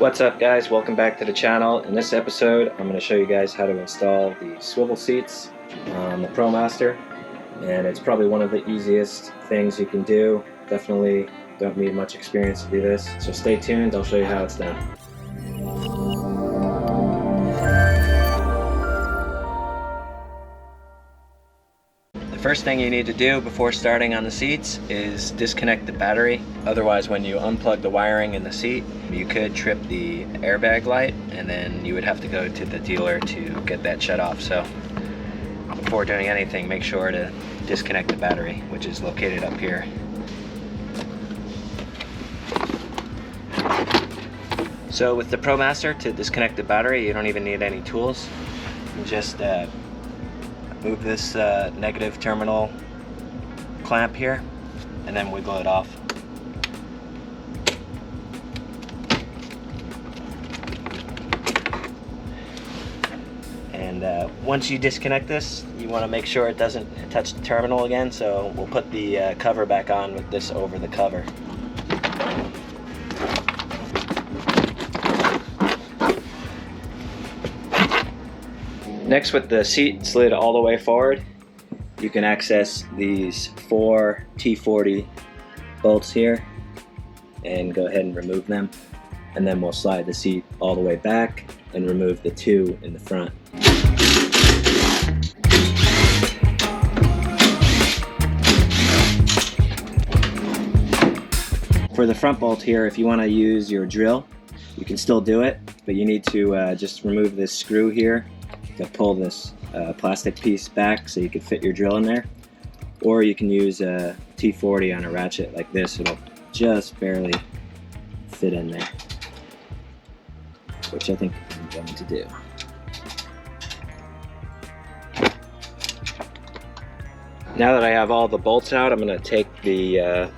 What's up guys, welcome back to the channel. In this episode I'm going to show you guys how to install the swivel seats on the Promaster, and it's probably one of the easiest things you can do. Definitely don't need much experience to do this, so stay tuned, I'll show you how it's done. The first thing you need to do before starting on the seats is disconnect the battery. Otherwise, when you unplug the wiring in the seat, you could trip the airbag light, and then you would have to go to the dealer to get that shut off. So before doing anything, make sure to disconnect the battery, which is located up here. So with the Promaster, to disconnect the battery, you don't even need any tools. You just move this negative terminal clamp here and then wiggle it off. And once you disconnect this, you want to make sure it doesn't touch the terminal again, so we'll put the cover back on with this over the cover. Next, with the seat slid all the way forward, you can access these 4 T40 bolts here and go ahead and remove them, and then we'll slide the seat all the way back and remove the 2 in the front. For the front bolt here, if you want to use your drill, you can still do it, but you need to just remove this screw here to pull this plastic piece back so you can fit your drill in there, or you can use a T40 on a ratchet like this. It'll just barely fit in there, which I think I'm going to do. Now that I have all the bolts out, I'm going to take the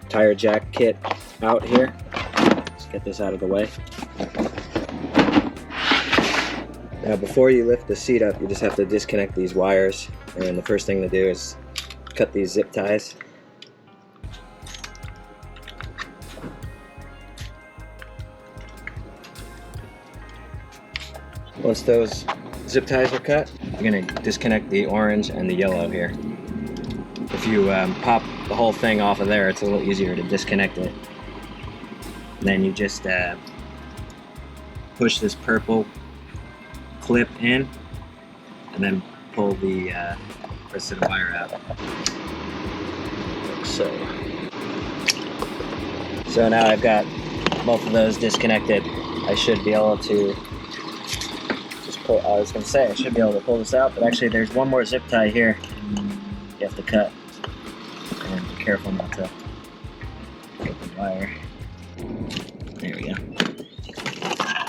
tire jack kit out here. Let's get this out of the way. Now before you lift the seat up, you just have to disconnect these wires, and the first thing to do is cut these zip ties. Once those zip ties are cut, you're going to disconnect the orange and the yellow here. If you pop the whole thing off of there, it's a little easier to disconnect it. Then you just push this purple clip in and then pull the rest of the wire out, like so. So now I've got both of those disconnected. I should be able to just pull, I was going to say I should be able to pull this out, but actually there's one more zip tie here you have to cut, and be careful not to get the wire. There we go.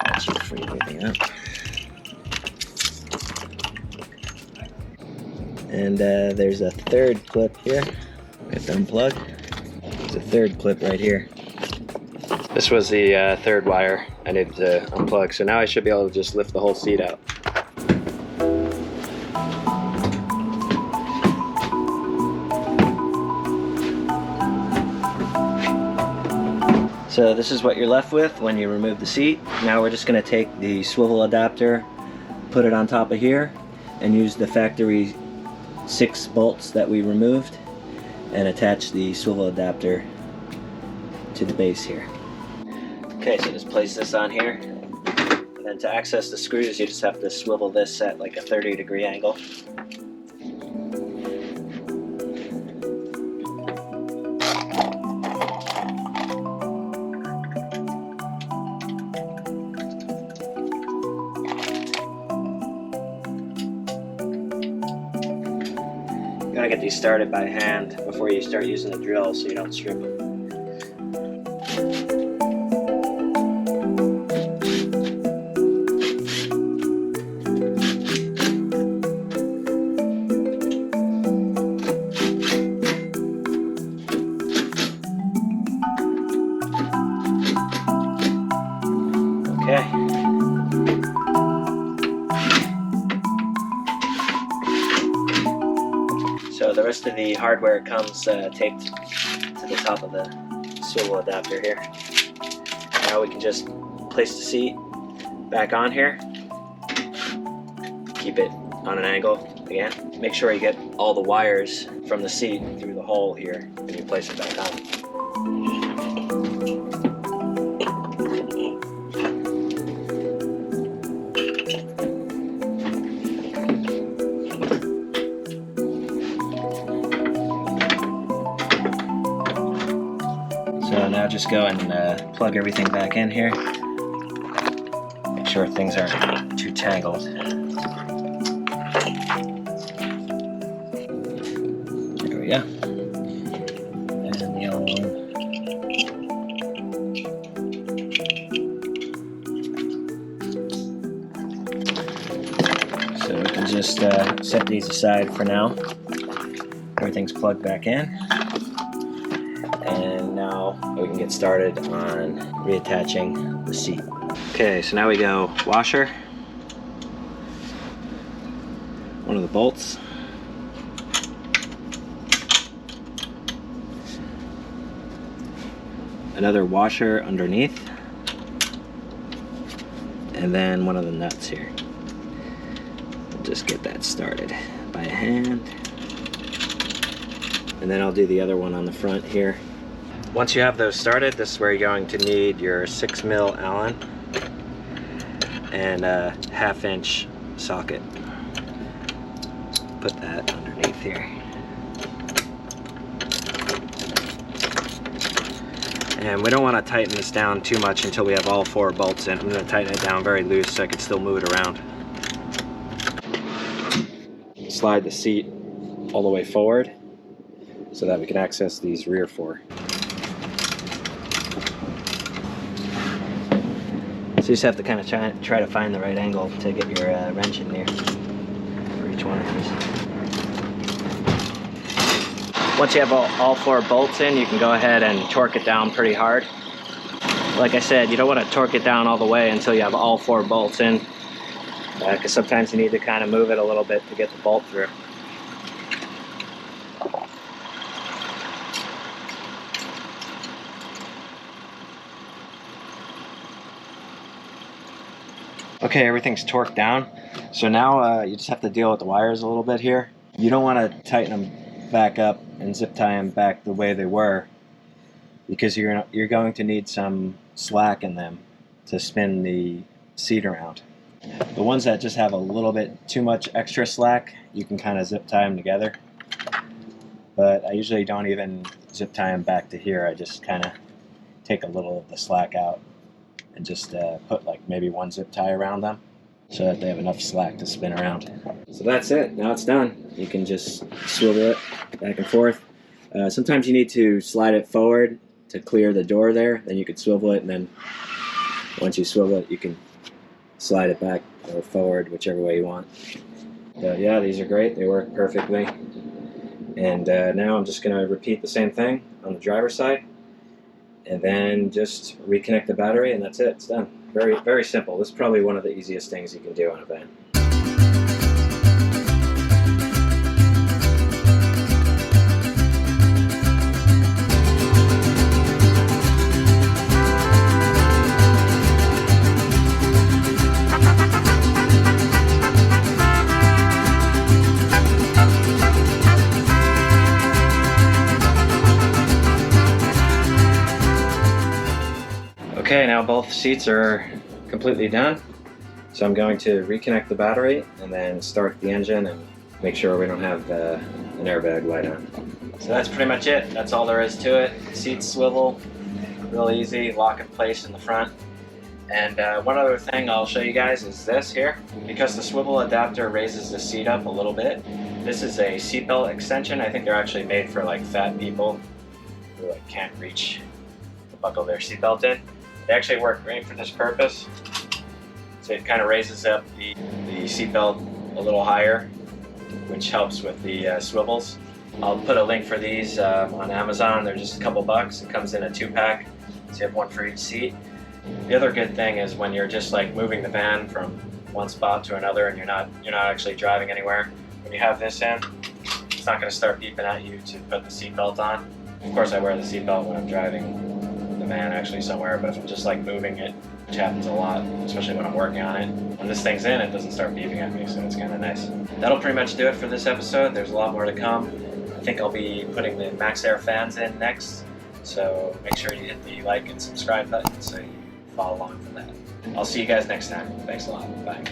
That should free everything up. And there's a third clip here. We have to unplug. There's a third clip right here. This was the third wire I needed to unplug, so now I should be able to just lift the whole seat out. So this is what you're left with when you remove the seat. Now we're just going to take the swivel adapter, put it on top of here, and use the factory 6 bolts that we removed and attach the swivel adapter to the base here. Okay, so just place this on here, and then to access the screws you just have to swivel this at like a 30-degree angle. You gotta get these started by hand before you start using the drill so you don't strip them. Okay. So the rest of the hardware comes taped to the top of the swivel adapter here. now we can just place the seat back on here. Keep it on an angle again. Make sure you get all the wires from the seat through the hole here when you place it back on. So now just go and plug everything back in here. Make sure things aren't too tangled. There we go. And the other one. So we can just set these aside for now. Everything's plugged back in. And now we can get started on reattaching the seat. Okay, so now we go washer, one of the bolts, another washer underneath, and then one of the nuts here. We'll just get that started by hand. And then I'll do the other one on the front here. Once you have those started, this is where you're going to need your 6mm Allen and a 1/2 inch socket. Put that underneath here. And we don't want to tighten this down too much until we have all 4 bolts in. I'm going to tighten it down very loose so I can still move it around. Slide the seat all the way forward so that we can access these rear 4. So you just have to kind of try to find the right angle to get your wrench in there for each one of these. Once you have all 4 bolts in, you can go ahead and torque it down pretty hard. Like I said, you don't want to torque it down all the way until you have all 4 bolts in, because sometimes you need to kind of move it a little bit to get the bolt through. Okay, everything's torqued down. So now you just have to deal with the wires a little bit here. You don't want to tighten them back up and zip tie them back the way they were, because you're going to need some slack in them to spin the seat around. The ones that just have a little bit too much extra slack, you can kind of zip tie them together. But I usually don't even zip tie them back to here. I just kind of take a little of the slack out and just put like maybe 1 zip tie around them so that they have enough slack to spin around. So that's it. Now it's done. You can just swivel it back and forth. Sometimes you need to slide it forward to clear the door there. Then you could swivel it, and then once you swivel it, you can slide it back or forward, whichever way you want. But yeah, these are great. They work perfectly. And now I'm just going to repeat the same thing on the driver's side, and then just reconnect the battery, and that's it. It's done. Very, very simple. This is probably one of the easiest things you can do on a van. Okay, now both seats are completely done. So I'm going to reconnect the battery and then start the engine and make sure we don't have an airbag light on. So that's pretty much it. That's all there is to it. Seats swivel, real easy, lock in place in the front. And one other thing I'll show you guys is this here. Because the swivel adapter raises the seat up a little bit, this is a seatbelt extension. I think they're actually made for like fat people who like can't reach to buckle their seatbelt in. They actually work great for this purpose. So it kind of raises up the seatbelt a little higher, which helps with the swivels. I'll put a link for these on Amazon. They're just a couple bucks. It comes in a 2-pack, so you have one for each seat. The other good thing is when you're just like moving the van from one spot to another and you're not actually driving anywhere, when you have this in, it's not going to start beeping at you to put the seatbelt on. Of course, I wear the seatbelt when I'm driving the fan actually somewhere, but if I'm just like moving it, which happens a lot, especially when I'm working on it, when this thing's in, it doesn't start beeping at me, so it's kind of nice. That'll pretty much do it for this episode. There's a lot more to come. I think I'll be putting the Max Air fans in next, so make sure you hit the like and subscribe button so you follow along for that. I'll see you guys next time. Thanks a lot. Bye.